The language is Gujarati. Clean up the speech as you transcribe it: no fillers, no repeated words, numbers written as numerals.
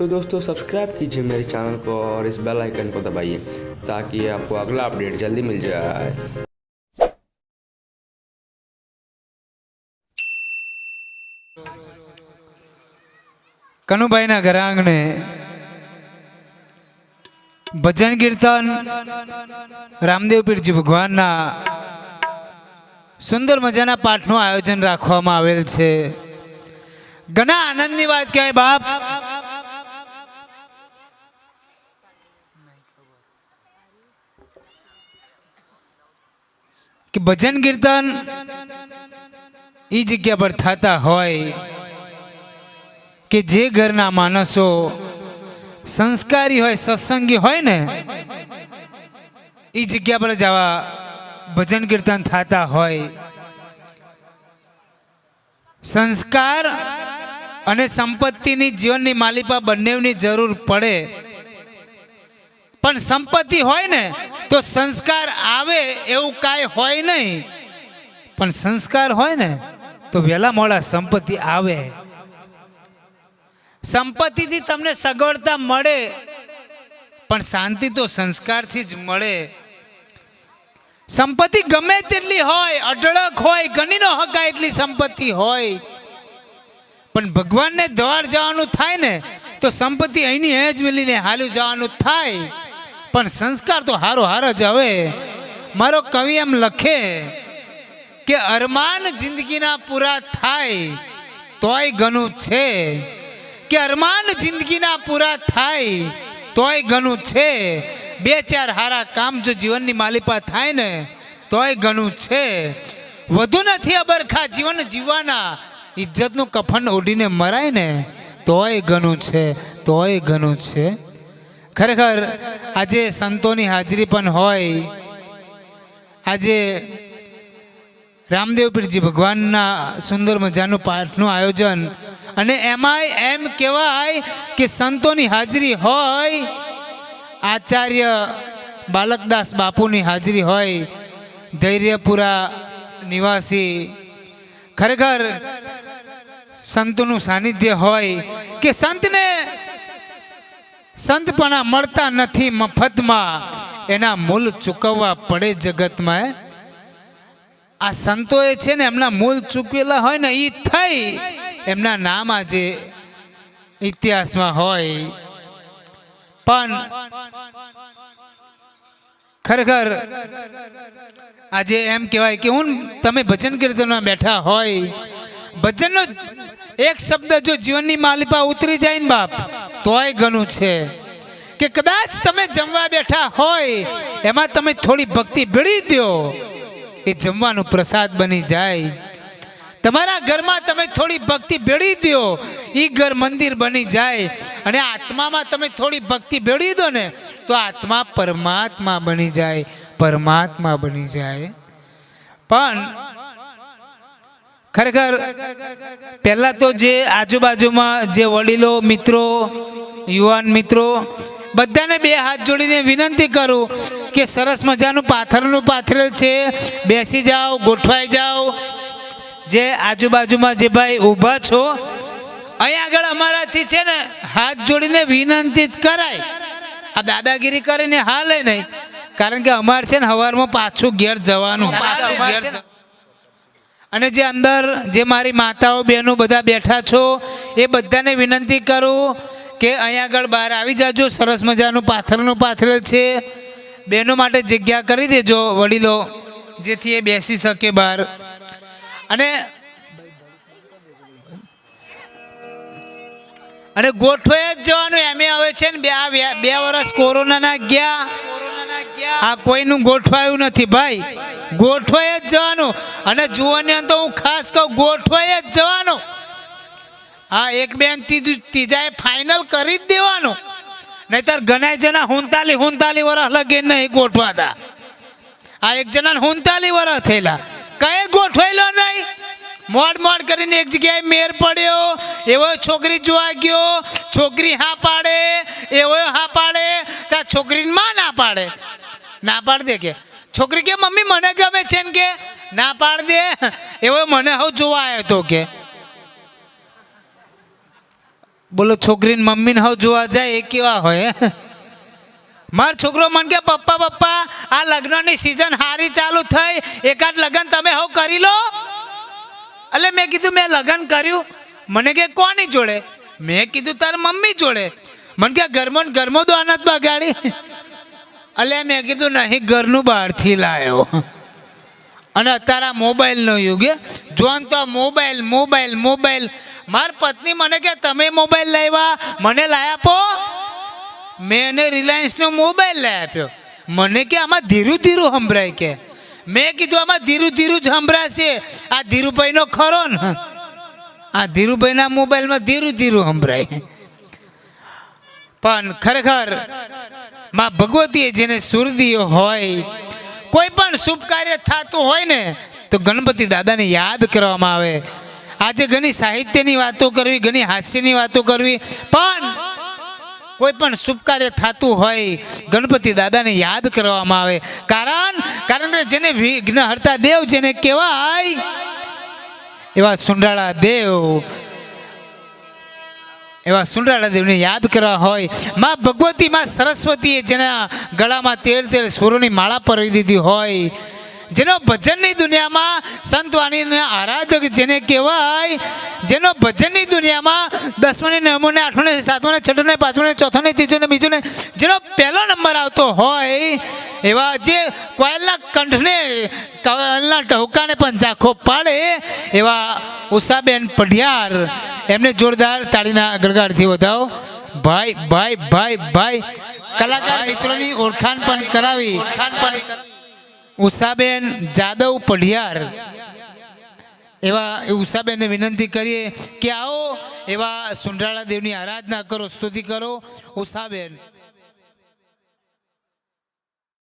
तो दोस्तों सब्सक्राइब कीजिए मेरे चैनल को और इस बेल आइकन को दबाइए ताकि आपको अगला अपडेट जल्दी मिल जाए। कनुभाई ना घर आंगणे भजन कीर्तन रामदेव पीरजी भगवान ना सुंदर मजाना पाठનું આયોજન રાખવામાં આવેલ છે। ઘણા આનંદની વાત કહેવાય બાપ કે ભજન કીર્તન એ જગ્યા પર થતા હોય કે જે ઘરના માણસો સંસ્કારી હોય સત્સંગી હોય ને એ જગ્યા પર જ આવા ભજન કીર્તન થતા હોય। સંસ્કાર અને સંપત્તિની જીવનની માલિપા બંનેની જરૂર પડે, પણ સંપત્તિ હોય ને તો સંસ્કાર આવે એવું કાંઈ હોય નહીં, પણ સંસ્કાર હોય ને તો વહેલા મોડા સંપત્તિ આવે। સંપત્તિથી તમને સગવડતા મળે પણ શાંતિ તો સંસ્કારથી જ મળે। સંપત્તિ ગમે તેટલી હોય, અઢળક હોય, ગણી ન હકાય એટલી સંપત્તિ હોય, પણ ભગવાનને દ્વાર જવાનું થાય ને તો સંપત્તિ અહીંની હેજ મિલીને હાલ્યું જવાનું થાય, પણ સંસ્કાર તો હારો હાર જ આવે। મારો કવિ એમ લખે કે અરમાન જિંદગીના પૂરા થાય તોય ઘણું છે, કે અરમાન જિંદગીના પૂરા થાય તોય ઘણું છે, બે ચાર હારા કામ જો જીવનની માલિપા થાય ને તોય ઘણું છે, વધુ નથી અબરખા જીવન જીવવાના, ઇજ્જતનું કફન ઓઢીને મરાય ને તોય ઘણું છે, તોય ઘણું છે। ખરેખર આજે સંતોની હાજરી પણ હોય, આજે રામદેવ પીરજી ભગવાનના સુંદર મજાનું પાઠનું આયોજન, અને એમાંય એમ કહેવાય કે સંતોની હાજરી હોય, આચાર્ય બાલકદાસ બાપુની હાજરી હોય, ધૈર્યપુરા નિવાસી, ખરેખર સંતોનું સાનિધ્ય હોય કે સંતને સંતપણા મળતા નથી મફતમાં, એના મૂલ ચૂકવવા પડે જગતમાં। આ સંતોએ છે ને એમના મૂલ ચૂકવેલા હોય ને એ થઈ એમના નામ આજે ઇતિહાસમાં હોય, પણ ખરેખર આજે એમ કહેવાય કે તમે ભજન કીર્તનમાં બેઠા હોય, ભજનનો એક શબ્દ જો જીવનની માલિપા ઉતરી જાય ને બાપ તોય ઘણું છે। કે કદાચ તમે જમવા બેઠા હોય એમાં તમે થોડી ભક્તિ ભેળી દો, એ જમવાનું પ્રસાદ બની જાય। તમારા ઘરમાં તમે થોડી ભક્તિ ભેળી દો, એ ઘર મંદિર બની જાય, અને આત્મામાં તમે થોડી ભક્તિ ભેળી દો ને તો આત્મા પરમાત્મા બની જાય, પરમાત્મા બની જાય। પણ ખરેખર પહેલા તો જે આજુબાજુમાં જે વડીલો મિત્રો, યુવાન મિત્રો, બધાને બે હાથ જોડીને વિનંતી કરું કે સરસ મજાનું પાથરનું પાથરેલ છે, બેસી જાઓ, ગોઠવાઈ જાઓ। જે આજુબાજુમાં જે ભાઈ ઊભા છો અહીં આગળ અમારાથી છે ને હાથ જોડીને વિનંતી જ કરાય, આ દાદાગીરી કરીને હાલે નહીં, કારણ કે અમારે છે ને સવારમાં પાછું ઘેર જવાનું, અને જે અંદર જે મારી માતાઓ બહેનો બધા બેઠા છો એ બધાને વિનંતી કરું કે અહીં આગળ બહાર આવી જાજો, સરસ મજાનું પાથરનું પાથરેલ છે, બહેનો માટે જગ્યા કરી દેજો વડીલો, જેથી એ બેસી શકે બહાર। અને ગોઠવાઈ જ જવાનું, એમ હવે છે ને બે વર્ષ કોરોનાના ગયા, આ કોઈનું ગોઠવાયું નથી ભાઈ, ગોઠવાઈ જ જવાનું। અને જુવાની તો હું ખાસ કહું, ગોઠવાઈ જ જવાનું। હા, એક બેન ત્રીજાએ ફાઇનલ કરી જ દેવાનું, નહીતર ઘણા જણા 39 વર્ષ લગી નહીં ગોઠવાતા। આ એક જણા 39 વર્ષ થયેલા, કઈ ગોઠવાયેલો નહીં, મોડ કરીને એક જગ્યાએ મેર પડ્યો, એવો છોકરી જોવા ગયો, છોકરી હા પાડે, એવો હા પાડે, ત્યાં છોકરીને માં ના પાડે, ના પાડ દે કે છોકરી કે મમ્મી મને ગમે છે ને, કે ના પાડ દે, એવો મને હવે જોવા આવ્યો તો કે બોલો છોકરીને મમ્મીને હવે જોવા જાય એ કેવા હોય હે? મારો છોકરો મને કે પપ્પા પપ્પા આ લગ્નની સિઝન હારી ચાલુ થઈ, એકાદ લગ્ન તમે હવે કરી લો. એટલે મેં કીધું મેં લગ્ન કર્યું. મને કે કોની જોડે? મેં કીધું તારા મમ્મી જોડે. મને કે ઘરમાં તો અનાજ બગાડી. એટલે મેં કીધું નહીં, ઘરનું બહારથી લાવ્યો. અને અત્યારે મોબાઈલનો યુગ હે, જોન તો મોબાઈલ મોબાઈલ મોબાઈલ. મારી પત્ની મને કે તમે મોબાઈલ લાવ્યા, મને લાવી આપો. મેં એને રિલાયન્સનો મોબાઈલ લઈ આપ્યો. મને કે આમાં ધીરું ધીરું સંભળાય કે. મેં કીધું આમાં ધીરું ધીરું જ સંભળાશે, આ ધીરુભાઈનો ખરો ને, આ ધીરુભાઈના મોબાઈલમાં ધીરું ધીરું સંભળાય. પણ ખરેખર માં ભગવતીએ જેને સુરદીઓ હોય, કોઈ પણ શુભ કાર્ય થતું હોય ને તો ગણપતિ દાદાને યાદ કરવામાં આવે. આજે ઘણી સાહિત્યની વાતો કરવી, ઘણી હાસ્યની વાતો કરવી, પણ કોઈ પણ શુભ કાર્ય થતું હોય ગણપતિ દાદાને યાદ કરવામાં આવે. કારણ કે જેને વિઘ્નહર્તા દેવ જેને કહેવાય એવા સુંડાળા દેવ, એવા સુંડાળા દેવને યાદ કરવા હોય. માં ભગવતી માં સરસ્વતીએ જેના ગળામાં 13 સુરોની માળા પરવી દીધી હોય, જેનો ભજનની દુનિયામાં સંતવાણીના આરાધક જેને કહેવાય, જેનો ભજનની દુનિયામાં 10મને 9મને 8મને 7મને 6ને 5મને 4ને 3ને 2ને જેનો પહેલો નંબર આવતો હોય, એવા જે કોયલના કંઠને કોયલના ટહુકાને પણ ઝાંખો પાડે એવા ઉષાબેન પઢિયાર, એમને જોરદાર તાળીના ગડગડાટથી વધાવો. ભાઈ ભાઈ ભાઈ ભાઈ કલાકાર મિત્રોની ઓળખાણ પણ કરાવી. ઉષાબેન જાદવ પઢિયાર, એવા ઉષાબેનને વિનંતી કરીએ કે આવો એવા સુંડાળા દેવની આરાધના કરો, સ્તુતિ કરો. ઉષાબેન.